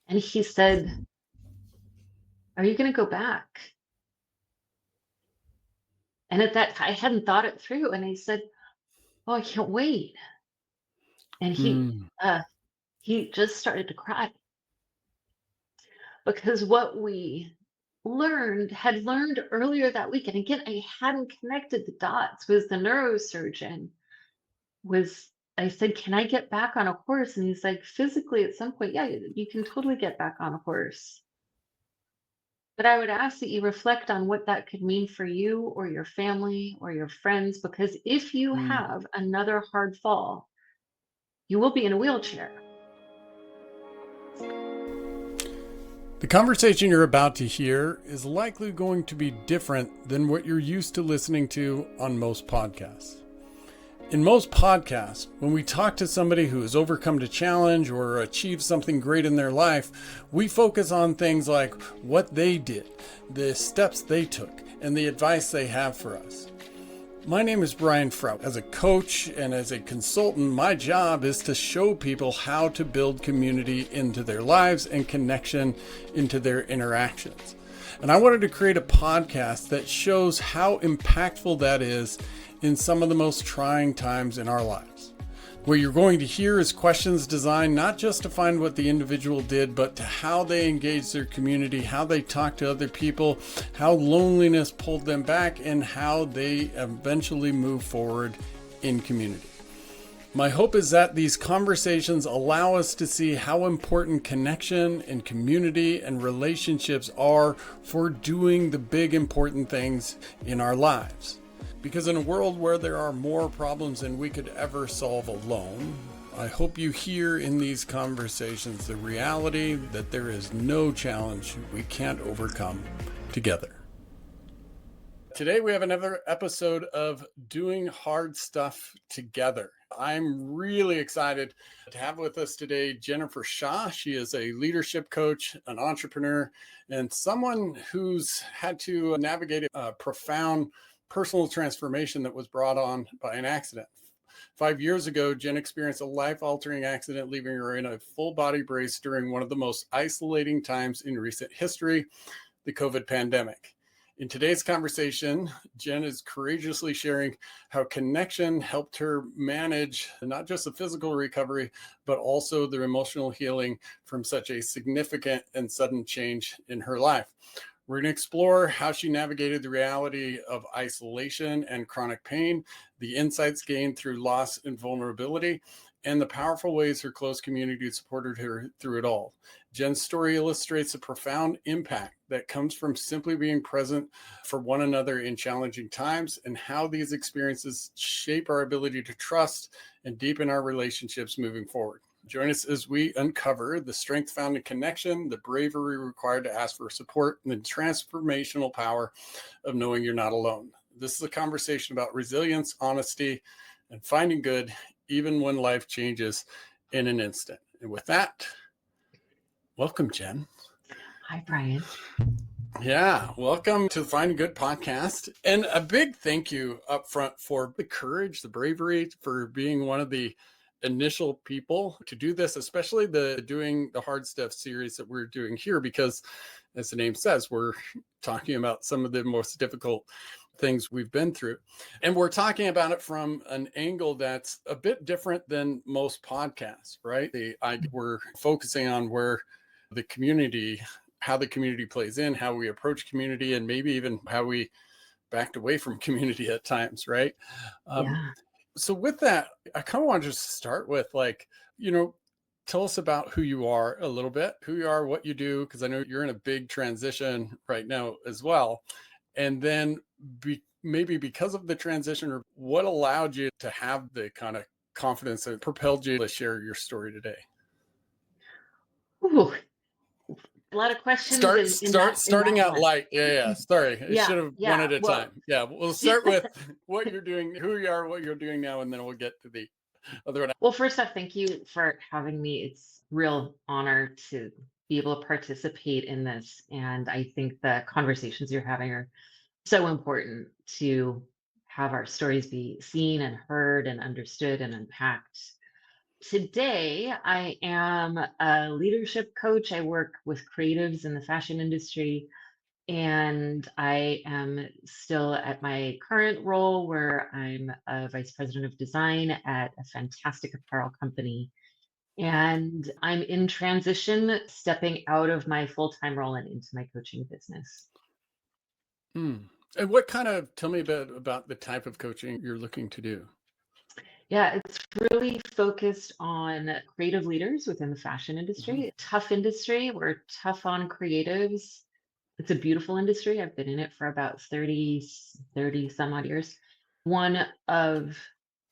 And he said, "Are you going to go back?" And at that, I hadn't thought it through. And I said, "Oh, I can't wait." And Mm. he just started to cry because what we had learned earlier that week, and again, I hadn't connected the dots, was the neurosurgeon was, I said, "Can I get back on a horse?" And he's like, "Physically, at some point, yeah, you can totally get back on a horse. But I would ask that you reflect on what that could mean for you or your family or your friends, because if you Mm. have another hard fall, you will be in a wheelchair." The conversation you're about to hear is likely going to be different than what you're used to listening to on most podcasts. In most podcasts, when we talk to somebody who has overcome a challenge or achieved something great in their life, we focus on things like what they did, the steps they took, and the advice they have for us. My name is Brian Fretwell. As a coach and as a consultant, my job is to show people how to build community into their lives and connection into their interactions. And I wanted to create a podcast that shows how impactful that is in some of the most trying times in our lives. What you're going to hear is questions designed not just to find what the individual did, but to how they engage their community, how they talk to other people, how loneliness pulled them back, and how they eventually move forward in community. My hope is that these conversations allow us to see how important connection and community and relationships are for doing the big important things in our lives. Because in a world where there are more problems than we could ever solve alone, I hope you hear in these conversations the reality that there is no challenge we can't overcome together. Today we have another episode of Doing Hard Stuff Together. I'm really excited to have with us today Jennifer Shaw. She is a leadership coach, an entrepreneur, and someone who's had to navigate a profound personal transformation that was brought on by an accident. 5 years ago, Jen experienced a life-altering accident, leaving her in a full body brace during one of the most isolating times in recent history, the COVID pandemic. In today's conversation, Jen is courageously sharing how connection helped her manage not just the physical recovery, but also the emotional healing from such a significant and sudden change in her life. We're going to explore how she navigated the reality of isolation and chronic pain, the insights gained through loss and vulnerability, and the powerful ways her close community supported her through it all. Jen's story illustrates the profound impact that comes from simply being present for one another in challenging times, and how these experiences shape our ability to trust and deepen our relationships moving forward. Join us as we uncover the strength found in connection, the bravery required to ask for support, and the transformational power of knowing you're not alone. This is a conversation about resilience, honesty, and finding good even when life changes in an instant. And with that, welcome, Jen. Hi, Brian. Yeah, welcome to the Finding Good podcast. And a big thank you up front for the courage, the bravery, for being one of the initial people to do this, especially the Doing the Hard Stuff series that we're doing here, because as the name says, we're talking about some of the most difficult things we've been through. And we're talking about it from an angle that's a bit different than most podcasts, right? We're focusing on where the community, how the community plays in, how we approach community, and maybe even how we backed away from community at times, right? Um, Yeah. so with that, I kind of want to just start with tell us about who you are a little bit, who you are, what you do, because I know you're in a big transition right now as well. And then maybe because of the transition, or what allowed you to have the kind of confidence that propelled you to share your story today. Ooh, a lot of questions in Starting that out one. light. Yeah. Sorry. I Yeah, should have one yeah. at a Well, time. Yeah. We'll start with what you're doing, who you are, what you're doing now, and then we'll get to the other one. well, first off, thank you for having me. It's a real honor to be able to participate in this. And I think the conversations you're having are so important to have our stories be seen and heard and understood and unpacked. Today, I am a leadership coach. I work with creatives in the fashion industry, and I am still at my current role where I'm a vice president of design at a fantastic apparel company. And I'm in transition, stepping out of my full-time role and into my coaching business. Mm. And what kind of tell me a bit about the type of coaching you're looking to do? Yeah, it's really focused on creative leaders within the fashion Mhm. industry. Tough industry. We're tough on creatives. It's a beautiful industry. I've been in it for about 30 some odd years. One of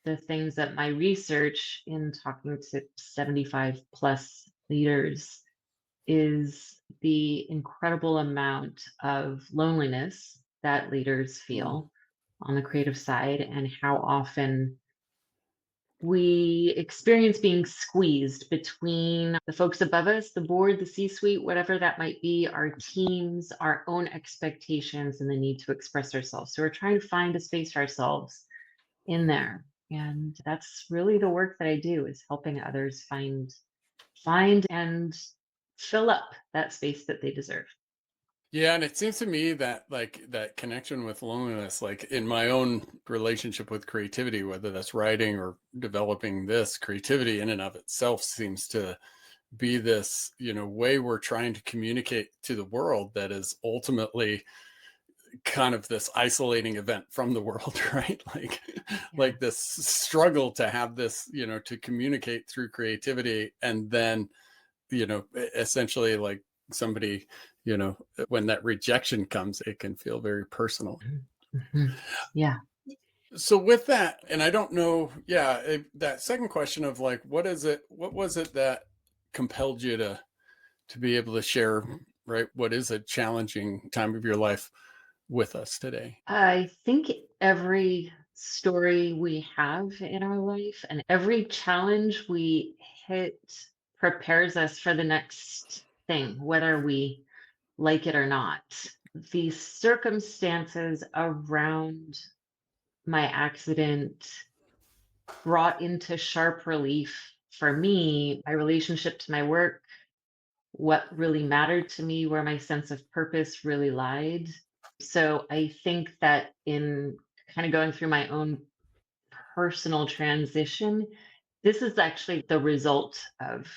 the things that my research in talking to 75 plus leaders is the incredible amount of loneliness that leaders Mm. feel on the creative side, and how often we experience being squeezed between the folks above us, the board, the C suite, whatever that might be, our teams, our own expectations, and the need to express ourselves. So we're trying to find a space for ourselves in there. And that's really the work that I do, is helping others find and fill up that space that they deserve. Yeah, and it seems to me that that connection with loneliness, like in my own relationship with creativity, whether that's writing or developing this creativity in and of itself seems to be this, way we're trying to communicate to the world that is ultimately kind of this isolating event from the world, right? Yeah. Like this struggle to have this, to communicate through creativity, and then, essentially like somebody, when that rejection comes, it can feel very personal. Mhm. Yeah. So with that, and I don't know, yeah, that second question of like, what was it that compelled you to be able to share, right? What is a challenging time of your life with us today? I think every story we have in our life and every challenge we hit prepares us for the next thing, whether we like it or not. The circumstances around my accident brought into sharp relief for me my relationship to my work, what really mattered to me, where my sense of purpose really lied. So I think that in kind of going through my own personal transition, this is actually the result of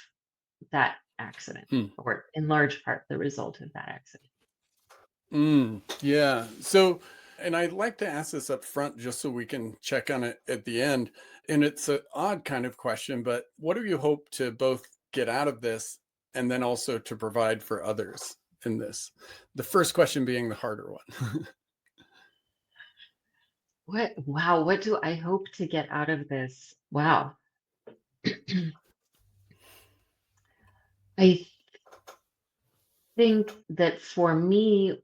that accident, Hmm. or in large part, the result of that accident. Yeah. So, and I'd like to ask this up front just so we can check on it at the end. And it's an odd kind of question, but what do you hope to both get out of this and then also to provide for others in this? The first question being the harder one. Wow, what do I hope to get out of this? Wow. I think that for me,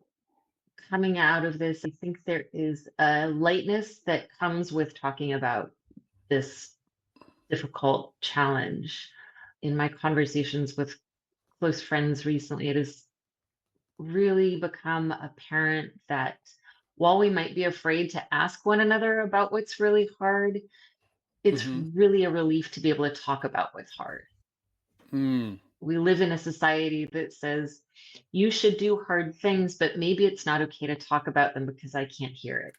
coming out of this, I think there is a lightness that comes with talking about this difficult challenge. In my conversations with close friends recently, it has really become apparent that while we might be afraid to ask one another about what's really hard, it's Hmm. really a relief to be able to talk about what's hard. Mm. We live in a society that says you should do hard things, but maybe it's not okay to talk about them because I can't hear it.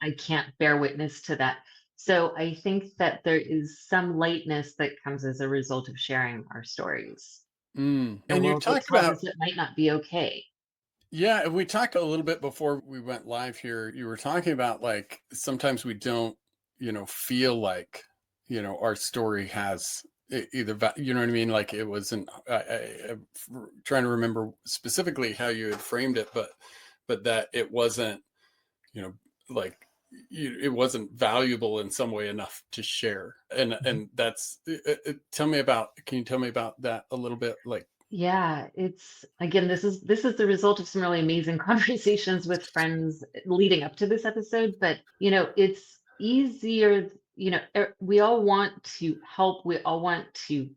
I can't bear witness to that. So I think that there is some lightness that comes as a result of sharing our stories Mm. in a And you world that talked tells us about, it might not be okay. yeah, and we talked a little bit before we went live here. You were talking about like sometimes we don't, feel like, our story has either, you know what I mean? Like it wasn't, I'm trying to remember specifically how you had framed it, but that it wasn't, you know, like it wasn't valuable in some way enough to share. And that's, can you tell me about that a little bit? Like, Yeah, it's again, this is the result of some really amazing conversations with friends leading up to this episode, but it's easier, we all want to help, we all want to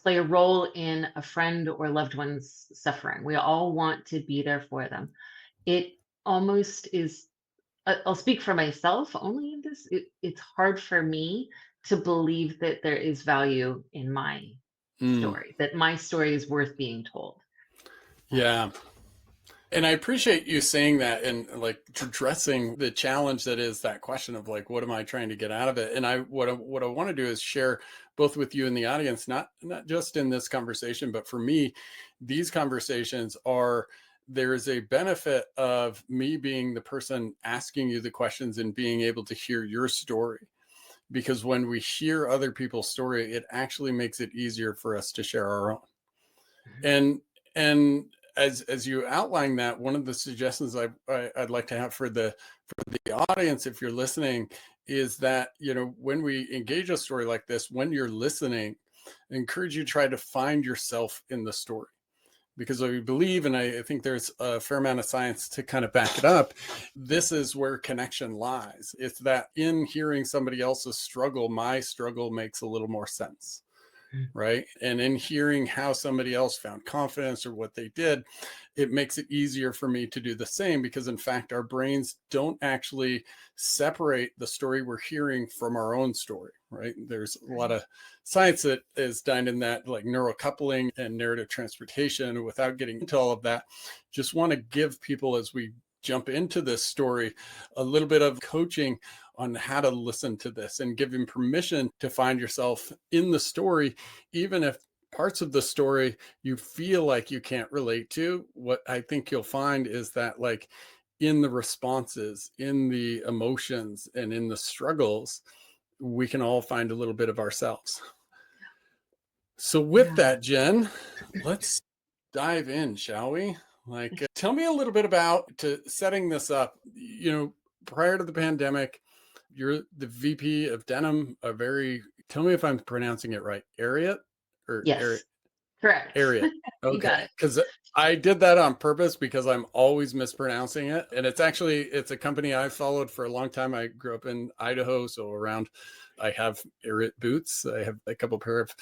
play a role in a friend or loved one's suffering. We all want to be there for them. It almost is, I'll speak for myself only in this. It's hard for me to believe that there is value in my Mm, story, that my story is worth being told. yeah. And I appreciate you saying that and like addressing the challenge that is that question of like, what am I trying to get out of it? And what I want to do is share both with you and the audience, not just in this conversation, but for me, these conversations are there is a benefit of me being the person asking you the questions and being able to hear your story. Because when we hear other people's story, it actually makes it easier for us to share our own. Mhm. And as you outline that, one of the suggestions I'd like to have for the audience, if you're listening, is that when we engage a story like this, when you're listening, I encourage you to try to find yourself in the story. Because I believe, and I think there's a fair amount of science to kind of back it up, this is where connection lies. It's that in hearing somebody else's struggle, my struggle makes a little more sense, right? And in hearing how somebody else found confidence or what they did, it makes it easier for me to do the same because, in fact, our brains don't actually separate the story we're hearing from our own story, right? There's a lot of science that is done in that, like neurocoupling and narrative transportation. Without getting into all of that, just want to give people, as we jump into this story, a little bit of coaching on how to listen to this and give him permission to find yourself in the story, even if parts of the story you feel like you can't relate to. What I think you'll find is that, like, in the responses, in the emotions, and in the struggles, we can all find a little bit of ourselves. So, with Yeah. that, Jen, let's dive in, shall we? Like, tell me a little bit about to setting this up. Prior to the pandemic, you're the VP of Denim, a very, tell me if I'm pronouncing it right, Ariat or Yes, correct. Ariat. You got Okay. it. Because I did that on purpose because I'm always mispronouncing it. And it's a company I followed for a long time. I grew up in Idaho. So I have Ariat boots. I have a couple pair of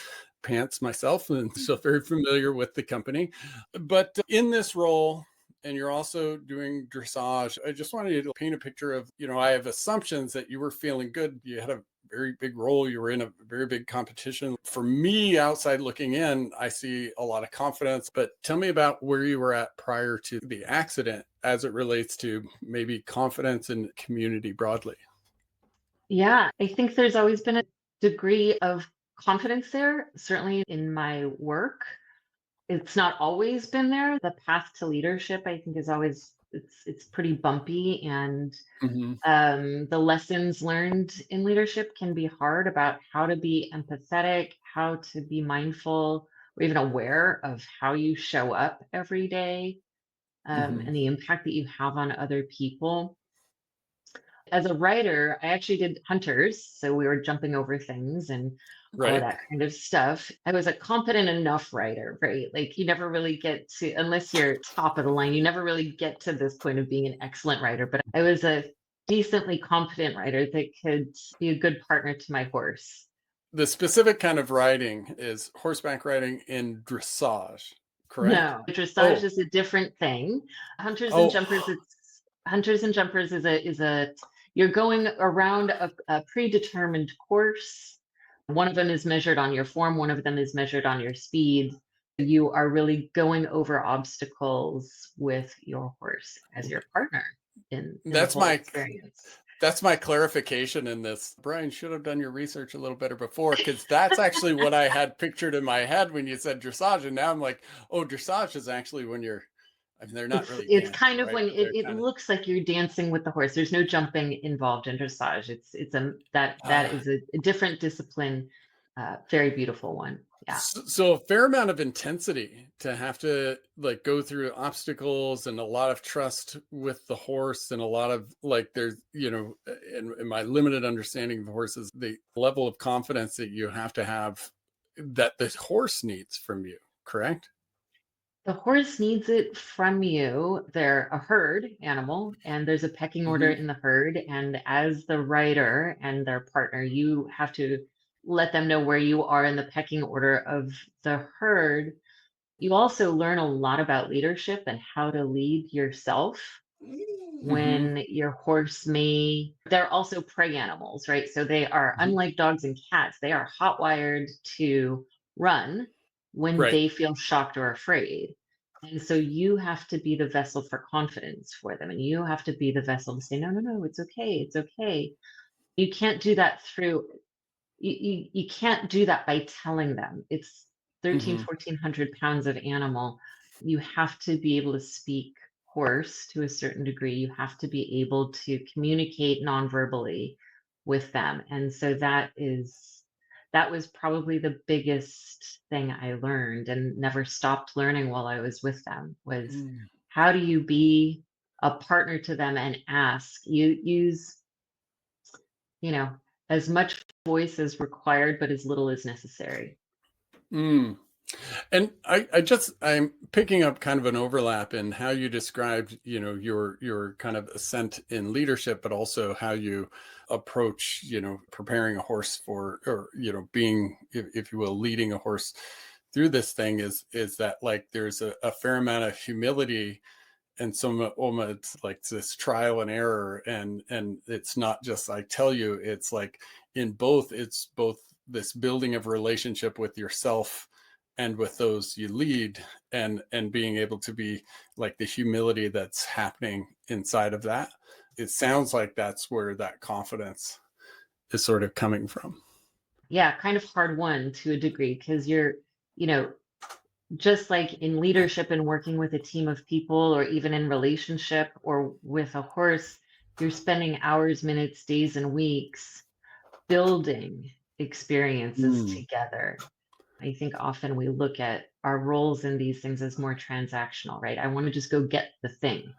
pants myself. And so very familiar with the company. But in this role, and you're also doing dressage, I just wanted you to paint a picture of, I have assumptions that you were feeling good. You had a very big role. You were in a very big competition. For me, outside looking in, I see a lot of confidence. But tell me about where you were at prior to the accident as it relates to maybe confidence and community broadly. Yeah, I think there's always been a degree of confidence there, certainly in my work. It's not always been there. The path to leadership, I think, is always it's pretty bumpy, and Hmm. the lessons learned in leadership can be hard about how to be empathetic, how to be mindful or even aware of how you show up every day, Hmm. and the impact that you have on other people. As a writer, I actually did hunters, so we were jumping over things and all of Right. that kind of stuff. I was a competent enough writer, right? Like you never really get to, unless you're top of the line, you never really get to this point of being an excellent writer. But I was a decently competent writer that could be a good partner to my horse. The specific kind of riding is horseback riding in dressage, correct? No, dressage Oh, is a different thing. Hunters and oh, jumpers, it's hunters and jumpers is a you're going around a predetermined course. One of them is measured on your form, one of them is measured on your speed. You are really going over obstacles with your horse as your partner in the that's whole my experience. That's my clarification in this. Brian should have done your research a little better before, because that's actually what I had pictured in my head when you said dressage. And now I'm like, oh, dressage is actually when I mean, they're not really It's dancing, kind of right? when But they're it kind of, looks like you're dancing with the horse. There's no jumping involved in dressage. It's a that uh, is a different discipline, very beautiful one. Yeah. so a fair amount of intensity to have to like go through obstacles and a lot of trust with the horse and a lot of like, there's, in my limited understanding of horses, the level of confidence that you have to have that the horse needs from you, correct? The horse needs it from you. They're a herd animal, and there's a pecking order Hmm. in the herd. And as the rider and their partner, you have to let them know where you are in the pecking order of the herd. You also learn a lot about leadership and how to lead yourself. Hmm. when your horse they're also prey animals, right? So they are, unlike dogs and cats, they are hot wired to run when Right. they feel shocked or afraid. And so you have to be the vessel for confidence for them. And you have to be the vessel to say, no, no, no, it's okay. It's okay. You can't do that you can't do that by telling them. It's 13, Hmm. 1400 pounds of animal. You have to be able to speak horse to a certain degree. You have to be able to communicate non-verbally with them. And so that was probably the biggest thing I learned and never stopped learning while I was with them, was how do you be a partner to them and ask? You use, you know, as much voice as required, but as little as necessary. Mm. And I'm picking up kind of an overlap in how you described, your kind of ascent in leadership, but also how you approach, preparing a horse for, or, being, if you will, leading a horse through this thing is that like there's a fair amount of humility and some almost like this trial and error, and it's not just I tell you, it's like it's both this building of relationship with yourself and with those you lead, and being able to be like the humility that's happening inside of that. It sounds like that's where that confidence is sort of coming from. Yeah, kind of hard won to a degree because you know, just like in leadership and working with a team of people, or even in relationship or with a horse, you're spending hours, minutes, days, and weeks building experiences Mm, together. I think often we look at our roles in these things as more transactional, right? I want to just go get the thing.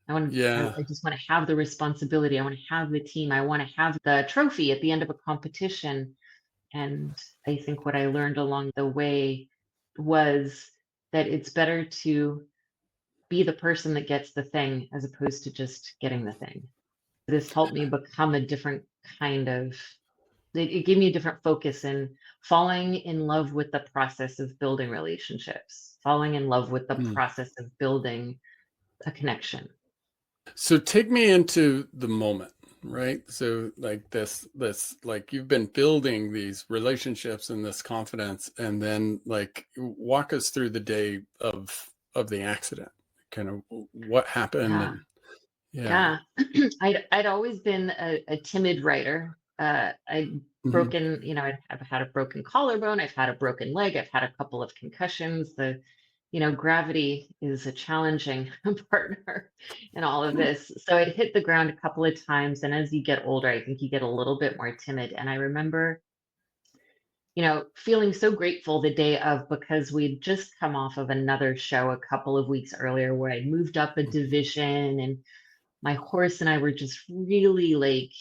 yeah. I just want to have the responsibility. I want to have the team. I want to have the trophy at the end of a competition. And I think what I learned along the way was that it's better to be the person that gets the thing as opposed to just getting the thing. This helped me become a different kind of, it gave me a different focus in falling in love with the process of building relationships, falling in love with the Mm. process of building a connection. So take me into the moment, right? So like this like you've been building these relationships and this confidence, and then like walk us through the day of the accident. Kind of what happened, Yeah. and yeah. Yeah. I'd always been a timid writer. I'd Hmm. broken, I've had a broken collarbone, I've had a broken leg, I've had a couple of concussions. Gravity is a challenging partner in all of this. So I'd hit the ground a couple of times. And as you get older, I think you get a little bit more timid. And I remember, feeling so grateful the day of, because we'd just come off of another show a couple of weeks earlier where I'd moved up a division, and my horse and I were just really like,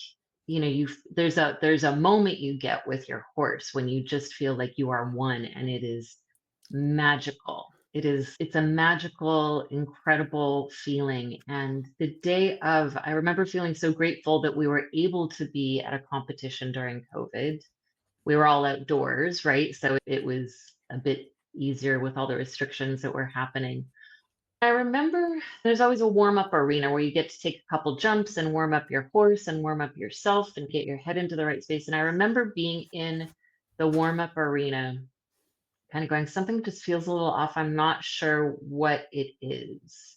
there's a moment you get with your horse when you just feel like you are one, and it is magical. It's a magical, incredible feeling. And the day of, I remember feeling so grateful that we were able to be at a competition during COVID. We were all outdoors, right? So it was a bit easier with all the restrictions that were happening. I remember there's always a warm up arena where you get to take a couple jumps and warm up your horse and warm up yourself and get your head into the right space. And I remember being in the warm up arena, kind of going, something just feels a little off. I'm not sure what it is.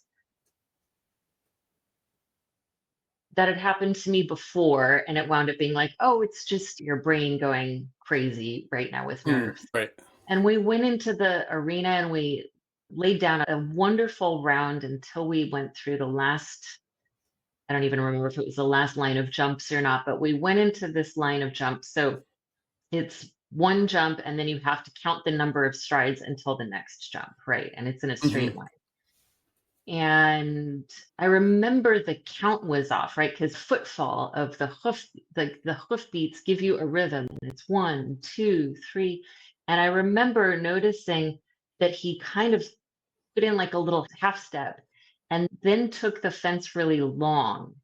That had happened to me before, and it wound up being like, oh, it's just your brain going crazy right now with Mm, nerves. right. And we went into the arena and we laid down a wonderful round until we went through the last, I don't even remember if it was the last line of jumps or not, but we went into this line of jumps. So it's one jump and then you have to count the number of strides until the next jump, right? And it's in a Hmm. straight line. And I remember the count was off, right? Because footfall of the hoof beats give you a rhythm. It's 1, 2, 3. And I remember noticing that he kind of put in like a little half step and then took the fence really long,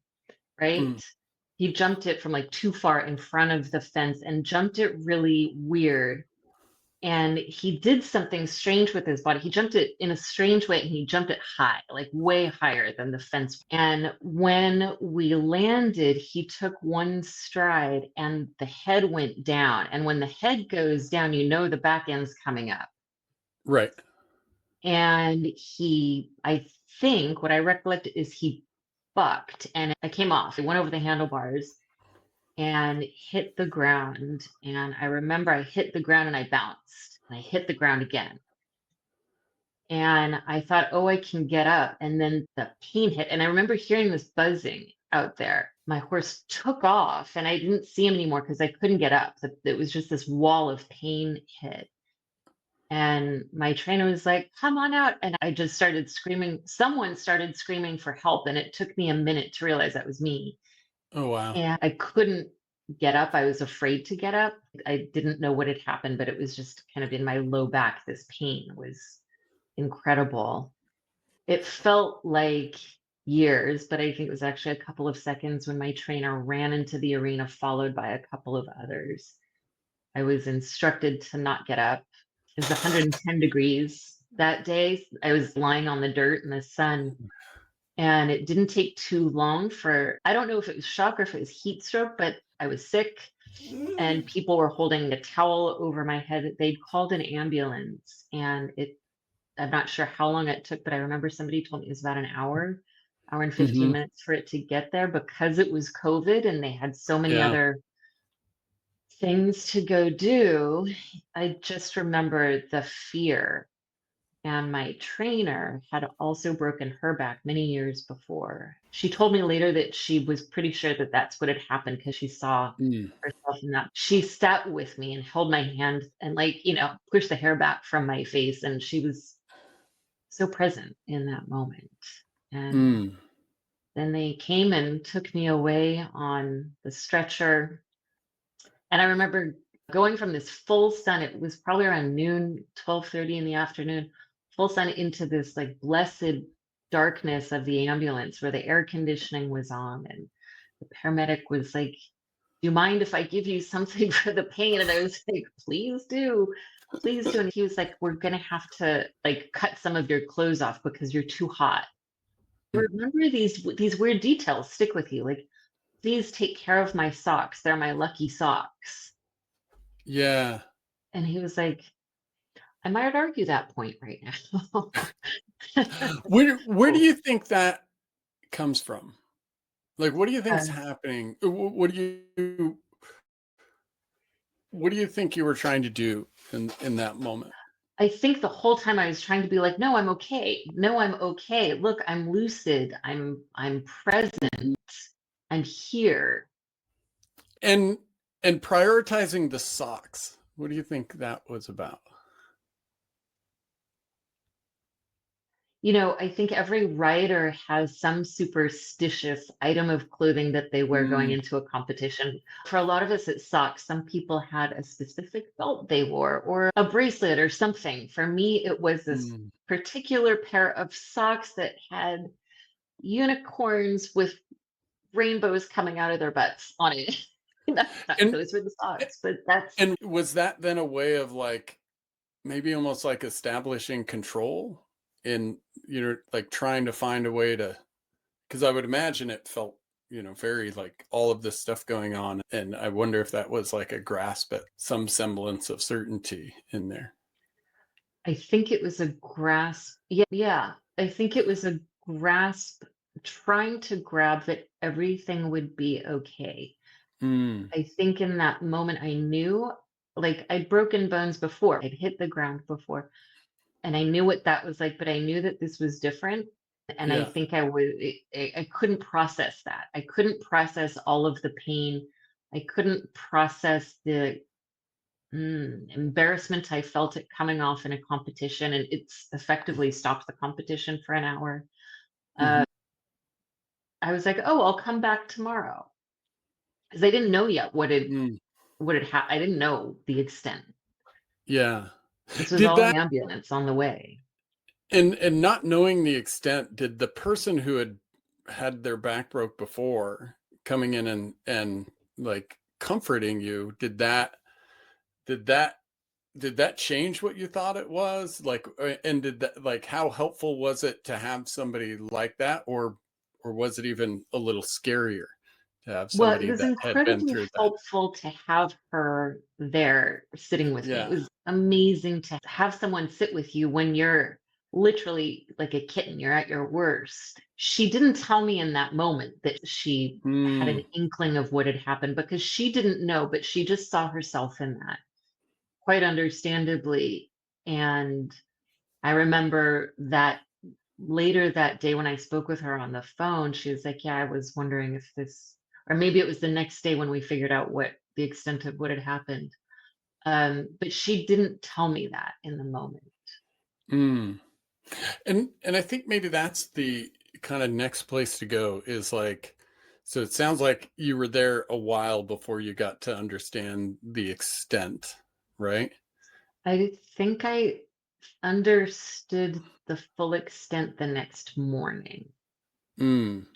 right? Mm, He jumped it from like too far in front of the fence and jumped it really weird. and he did something strange with his body. He jumped it in a strange way, and he jumped it high, like way higher than the fence. And when we landed, he took one stride and the head went down. And when the head goes down, you know the back end's coming up. Right. And I think what I recollect is he bucked and I came off. I went over the handlebars and hit the ground. And I remember I hit the ground and I bounced and I hit the ground again. And I thought, oh, I can get up. And then the pain hit. And I remember hearing this buzzing out there. My horse took off and I didn't see him anymore because I couldn't get up. It was just this wall of pain hit. And my trainer was like, come on out. And I just started screaming. Someone started screaming for help. And it took me a minute to realize that was me. Oh, wow. And I couldn't get up. I was afraid to get up. I didn't know what had happened, but it was just kind of in my low back. This pain was incredible. It felt like years, but I think it was actually a couple of seconds when my trainer ran into the arena, followed by a couple of others. I was instructed to not get up. It was 110 degrees that day. I was lying on the dirt in the sun, and it didn't take too long I don't know if it was shock or if it was heat stroke, but I was sick and people were holding a towel over my head. They'd called an ambulance, and I'm not sure how long it took, but I remember somebody told me it was about an hour and 15 Mm-hmm. minutes for it to get there because it was COVID and they had so many Yeah. other things to go do. I just remember the fear. And my trainer had also broken her back many years before. She told me later that she was pretty sure that that's what had happened because she saw Mm. herself in that. She sat with me and held my hand and, like, pushed the hair back from my face. And she was so present in that moment. And Mm. then they came and took me away on the stretcher. And I remember going from this full sun, it was probably around noon, 12:30 in the afternoon, full sun into this like blessed darkness of the ambulance where the air conditioning was on and the paramedic was like, do you mind if I give you something for the pain? And I was like, please do. Please do. And he was like, we're gonna have to like cut some of your clothes off because you're too hot. Remember these weird details stick with you. Like, please take care of my socks. They're my lucky socks. Yeah. And he was like, I might argue that point right now. Where do Oh, you think that comes from? Like, what do you think's uh, happening? What do you think you were trying to do in that moment? I think the whole time I was trying to be like, no, I'm okay. No, I'm okay. Look, I'm lucid. I'm present. Mhm. I'm here. And prioritizing the socks. What do you think that was about? I think every writer has some superstitious item of clothing that they wear going Mm. into a competition. For a lot of us, it's socks. Some people had a specific belt they wore or a bracelet or something. For me, it was this Mm. particular pair of socks that had unicorns with rainbows coming out of their butts on it. And Those were the socks, but that's was that then a way of like maybe almost like establishing control in like trying to find a way to, because I would imagine it felt very like all of this stuff going on, and I wonder if that was like a grasp at some semblance of certainty in there. I think it was a grasp. Yeah, yeah. I think it was a grasp, trying to grab that everything would be okay. Mm. I think in that moment I knew, like I'd broken bones before, I'd hit the ground before, and I knew what that was like, but I knew that this was different. And I Yeah. think I couldn't process that. I couldn't process all of the pain. I couldn't process the embarrassment I felt it coming off in a competition, and it's effectively stopped the competition for an hour. Hmm. I was like, "Oh, I'll come back tomorrow," because I didn't know yet Mm. what had happened. I didn't know the extent. Yeah. This was Did all that, ambulance on the way. and not knowing the extent, did the person who had their back broke before coming in and like comforting you, did that did that change what you thought it was? Like, and did that, like, how helpful was it to have somebody like that, or was it even a little scarier to have Well, it somebody was that had been incredibly through that? helpful to have her there sitting with me. It Yeah. was amazing to have someone sit with you when you're literally like a kitten, you're at your worst. She didn't tell me in that moment that she had an Mm, inkling of what had happened because she didn't know, but she just saw herself in that, quite understandably. And I remember that later that day when I spoke with her on the phone, she was like, "Yeah, I was wondering if this," or maybe it was the next day when we figured out what the extent of what had happened. But she didn't tell me that in the moment. mm. And I think maybe that's the kind of next place to go is like, so it sounds like you were there a while before you got to understand the extent, right? I think I understood the full extent the next morning. Mm.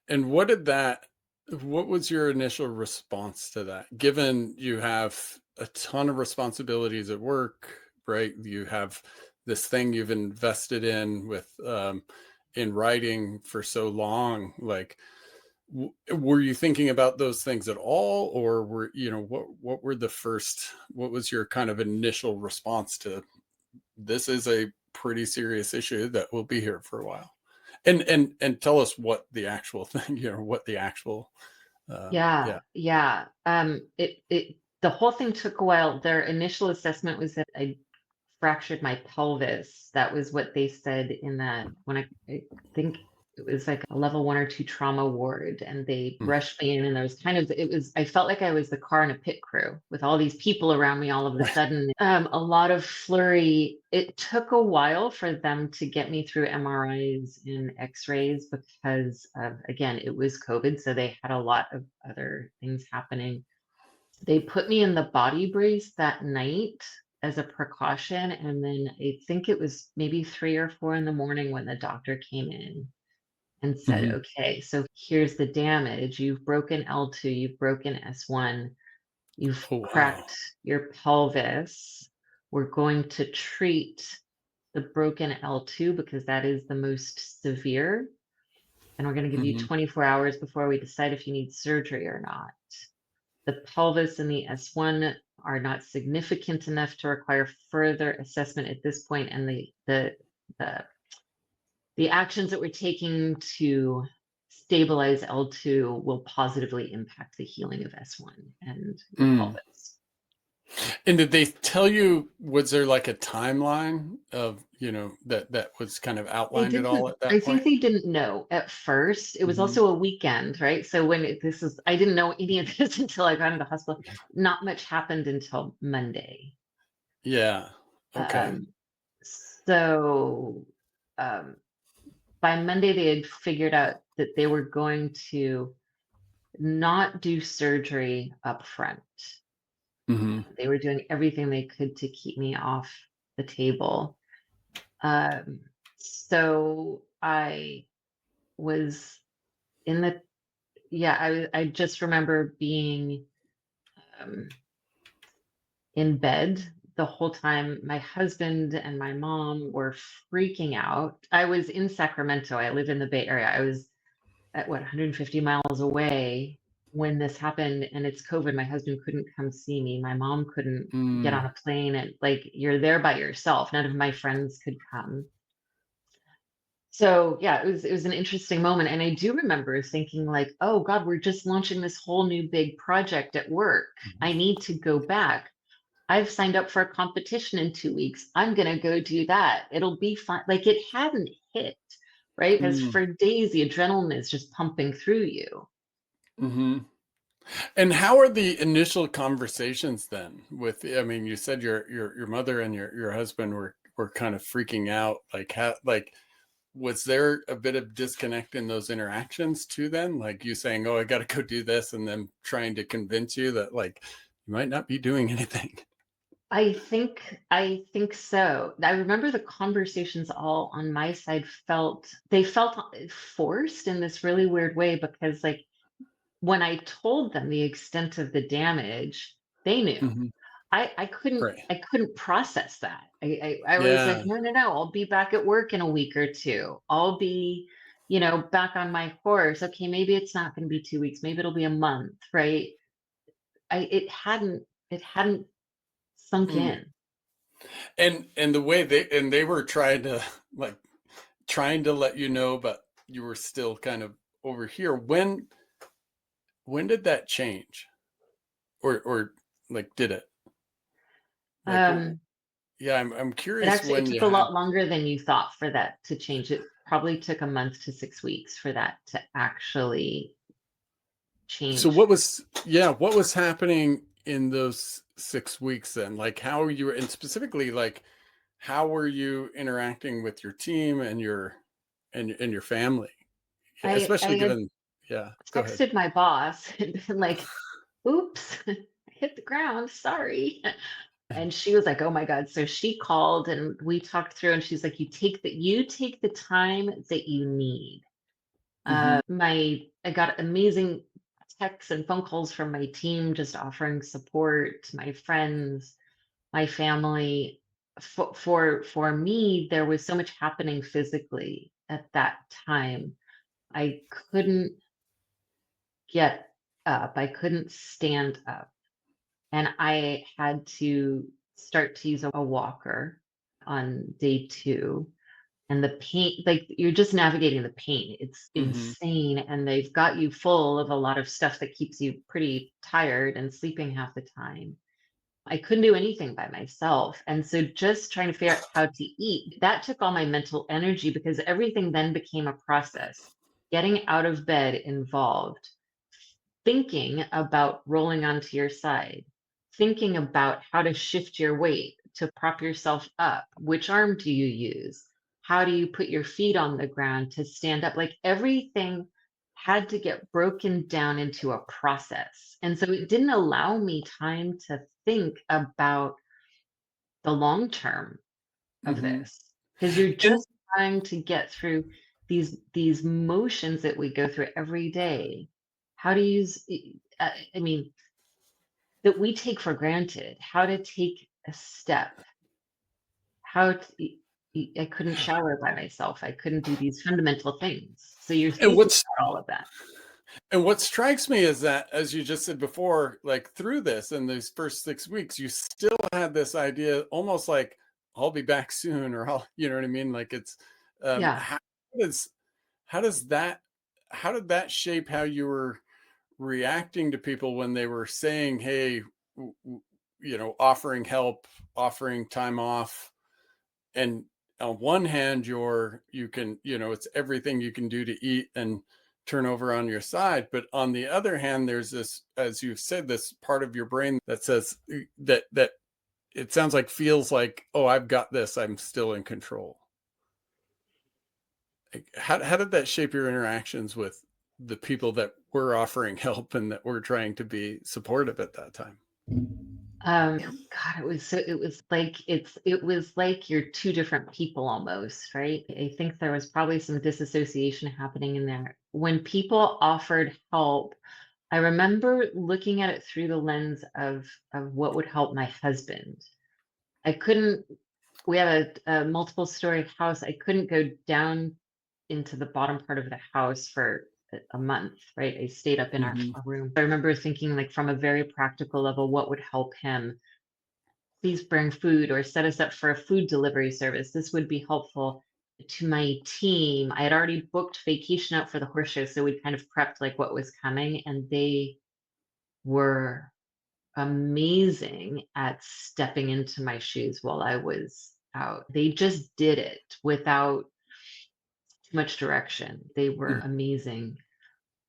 And what was your initial response to that? Given you have a ton of responsibilities at work, right? You have this thing you've invested in in writing for so long. Like, were you thinking about those things at all, or what were what was your kind of initial response to this is a pretty serious issue that will be here for a while? And tell us what the actual thing, what the actual Yeah, yeah. yeah. It the whole thing took a while. Their initial assessment was that I fractured my pelvis. That was what they said in that when I think it was like a level 1 or 2 trauma ward, and they Mm, rushed me in, and there was kind of it was I felt like I was the car in a pit crew with all these people around me all of a right. sudden. A lot of flurry. It took a while for them to get me through MRIs and X-rays because of, again, it was COVID, so they had a lot of other things happening. They put me in the body brace that night as a precaution, and then I think it was maybe 3 or 4 in the morning when the doctor came in and said, Mhm. "Okay, so here's the damage. You've broken L2, you've broken S1, you've Oh, wow. cracked your pelvis. We're going to treat the broken L2 because that is the most severe, and we're gonna give you Mhm. 24 hours before we decide if you need surgery or not. The pelvis and the S1 are not significant enough to require further assessment at this point, and the the actions that we're taking to stabilize L2 will positively impact the healing of S1 and your Mm. pelvis." And did they tell you, was there like a timeline of, that was kind of They outlined at all didn't at that I think point? they didn't know at first. It was Mhm. also a weekend, right? So this is I didn't know any of this until I got into the hospital. Not much happened until Monday. Yeah. Okay. Um, so um, by Monday, they had figured out that they were going to not do surgery up front. Mhm. They were doing everything they could to keep me off the table. Um, so I was in the yeah, I just remember being um, in bed the whole time. My husband and my mom were freaking out. I was in Sacramento. I live in the Bay Area. I was at what, 150 miles away when this happened, and it's COVID. My husband couldn't come see me. My mom couldn't get on Mm. a plane, and like you're there by yourself. None of my friends could come. So yeah, it was an interesting moment. And I do remember thinking like, oh God, we're just launching this whole new big project at work. Mhm. I need to go back. I've signed up for a competition in 2 weeks. I'm gonna go do that. It'll be fun. Like it hadn't hit, right? Because Mm. for days the adrenaline is just pumping through you. Mhm. And how are the initial conversations then with, I mean, you said your mother and your husband were kind of freaking out. Like, how, like, was there a bit of disconnect in those interactions too then? Like you saying, "Oh, I got to go do this," and then trying to convince you that like you might not be doing anything. I think so. I remember the conversations all on my side felt forced in this really weird way because like when I told them the extent of the damage, they knew. Mhm. Right. I couldn't process that. I was like, Yeah. no, no, no, I'll be back at work in a week or two. I'll be, back on my horse. Okay, maybe it's not going to be 2 weeks. Maybe it'll be a month, right? It hadn't sunk Mm. in. And the way they were trying to like trying to let you know, but you were still kind of over here. When did that change? Or like did it? Like Um, yeah, I'm it curious actually it when you took a had. lot longer than you thought for that to change. It probably took a month to 6 weeks for that to actually So change. what was happening in those 6 weeks then? Like how you were, and specifically like how were you interacting with your team and your family? I Especially had given, yeah, go ahead. texted my boss and been like, oops, I hit the ground, sorry. And she was like, oh my God. So she called and we talked through and she's like, you take the time that you need. Hmm. I got amazing texts and phone calls from my team just offering support, my friends, my family. For me, there was so much happening physically at that time. I couldn't get up. I couldn't stand up. And I had to start to use a walker on day 2. And the pain, like you're just navigating the pain. It's Hmm. insane. And they've got you full of a lot of stuff that keeps you pretty tired and sleeping half the time. I couldn't do anything by myself. And so just trying to figure out how to eat, that took all my mental energy because everything then became a process. Getting out of bed involved thinking about rolling onto your side, thinking about how to shift your weight to prop yourself up. Which arm do you use? How do you put your feet on the ground to stand up? Like everything had to get broken down into a process. And so it didn't allow me time to think about the long term of Hmm. this because you're And just trying to get through these motions that we go through every day. How to use I mean that we take for granted, how to take a step, how to I couldn't shower by myself, I couldn't do these fundamental things, so you're and thinking what's about all of that. and what strikes me is that, as you just said before, like through this in these first 6 weeks, you still had this idea, almost like I'll be back soon, or I'll, you know what I mean? Like it's, Yeah. does how does that how did that shape how you were reacting to people when they were saying, "Hey," offering help, offering time off, and on one hand you can, it's everything you can do to eat and turn over on your side, but on the other hand there's this, as you've said, this part of your brain that says that it sounds like, feels like, oh, I've got this, I'm still in control. Like, how did that shape your interactions with the people that were offering help and that were trying to be supportive at that time? God, it was like you're two different people almost, right? I think there was probably some disassociation happening in there. When people offered help, I remember looking at it through the lens of what would help my husband. I couldn't We have a multiple story house. I couldn't go down into the bottom part of the house for a month, right? I stayed up in Hmm. our room. I remember thinking, like, from a very practical level, what would help him? Please bring food or set us up for a food delivery service. This would be helpful to my team. I had already booked vacation out for the horse show, so we kind of prepped like what was coming, and they were amazing at stepping into my shoes while I was out. They just did it without too much direction. They were amazing.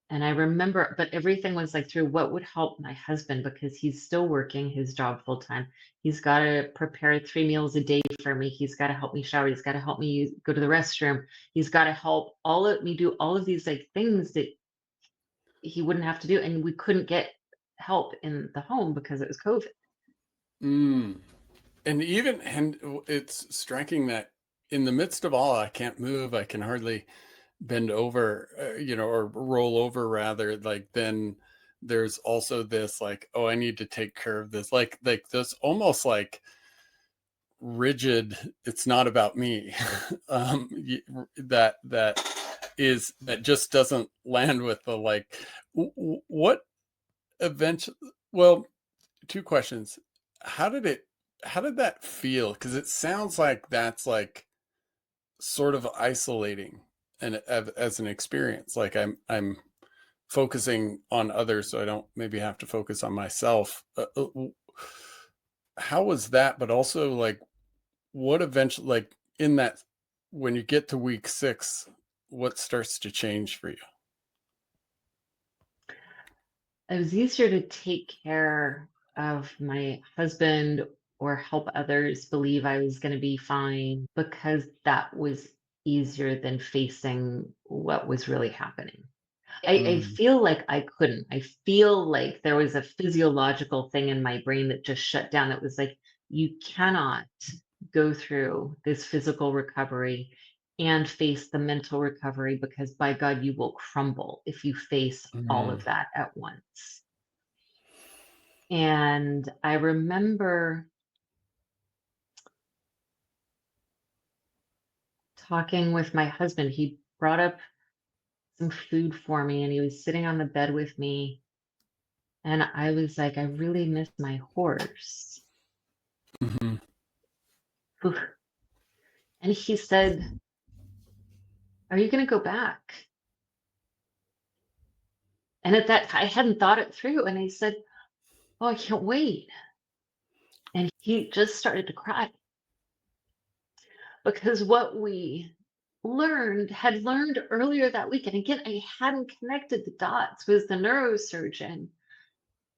And I remember, but everything was like through what would help my husband because he's still working his job full time. He's got to prepare 3 meals a day for me. He's got to help me shower. He's got to help me go to the restroom. He's got to help all of me do all of these like things that he wouldn't have to do. And we couldn't get help in the home because it was COVID. Mm. And it's striking that in the midst of all, I can't move, I can hardly bend over, or roll over rather, like then there's also this like, oh, I need to take care of this, like this almost like rigid, it's not about me. That just doesn't land with the like, what eventually, well, two questions. How did that feel? Because it sounds like that's like sort of isolating and as an experience, like I'm focusing on others, so I don't maybe have to focus on myself. How was that? But also, like, what eventually, like, in that, when you get to week 6, what starts to change for you? It was easier to take care of my husband or help others believe I was going to be fine because that was easier than facing what was really happening. I Mm, feel like I couldn't. I feel like there was a physiological thing in my brain that just shut down. It was like, you cannot go through this physical recovery and face the mental recovery because by God, you will crumble if you face all mm, of that at once. And I remember talking with my husband. He brought up some food for me and he was sitting on the bed with me. And I was like, I really miss my horse. mhm, Oof. And he said, are you going to go back? And at that, I hadn't thought it through. And I said, oh, I can't wait. And he just started to cry because what we had learned earlier that week, and again, I hadn't connected the dots, was the neurosurgeon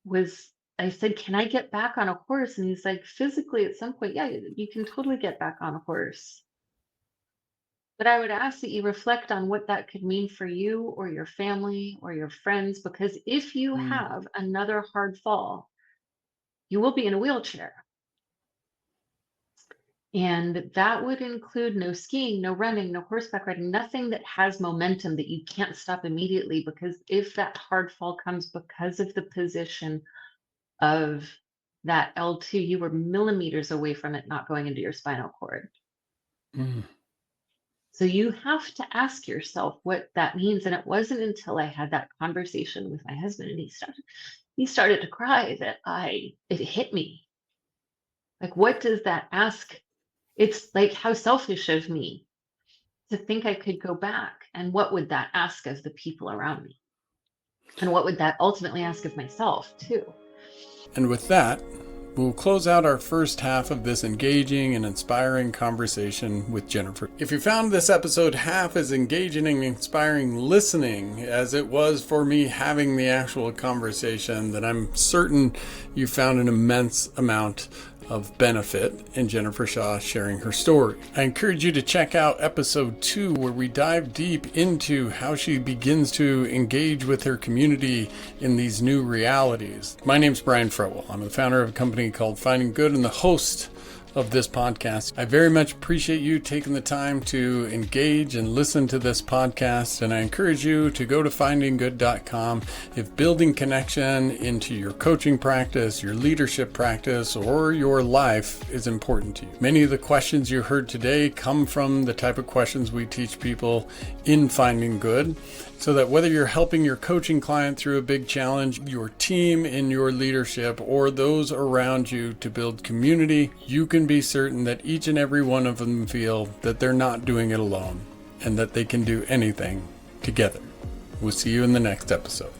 was, I said, can I get back on a horse? And he's like, physically at some point, yeah, you can totally get back on a horse. But I would ask that you reflect on what that could mean for you or your family or your friends, because if you mm, have another hard fall, you will be in a wheelchair. And that would include no skiing, no running, no horseback riding, nothing that has momentum that you can't stop immediately. Because if that hard fall comes because of the position of that L2, you were millimeters away from it not going into your spinal cord. mm, So you have to ask yourself what that means. And it wasn't until I had that conversation with my husband and he started to cry that it hit me. Like, what does that ask? It's like, how selfish of me to think I could go back. And what would that ask of the people around me? And what would that ultimately ask of myself too? And with that, we'll close out our first half of this engaging and inspiring conversation with Jennifer. If you found this episode half as engaging and inspiring listening as it was for me having the actual conversation, then I'm certain you found an immense amount of benefit in Jennifer Shaw sharing her story. I encourage you to check out episode 2, where we dive deep into how she begins to engage with her community in these new realities. My name's Brian Fretwell. I'm the founder of a company called Finding Good and the host of this podcast. I very much appreciate you taking the time to engage and listen to this podcast, and I encourage you to go to findinggood.com if building connection into your coaching practice, your leadership practice, or your life is important to you. Many of the questions you heard today come from the type of questions we teach people in Finding Good, so that whether you're helping your coaching client through a big challenge, your team in your leadership, or those around you to build community, you can be certain that each and every one of them feel that they're not doing it alone and that they can do anything together. We'll see you in the next episode.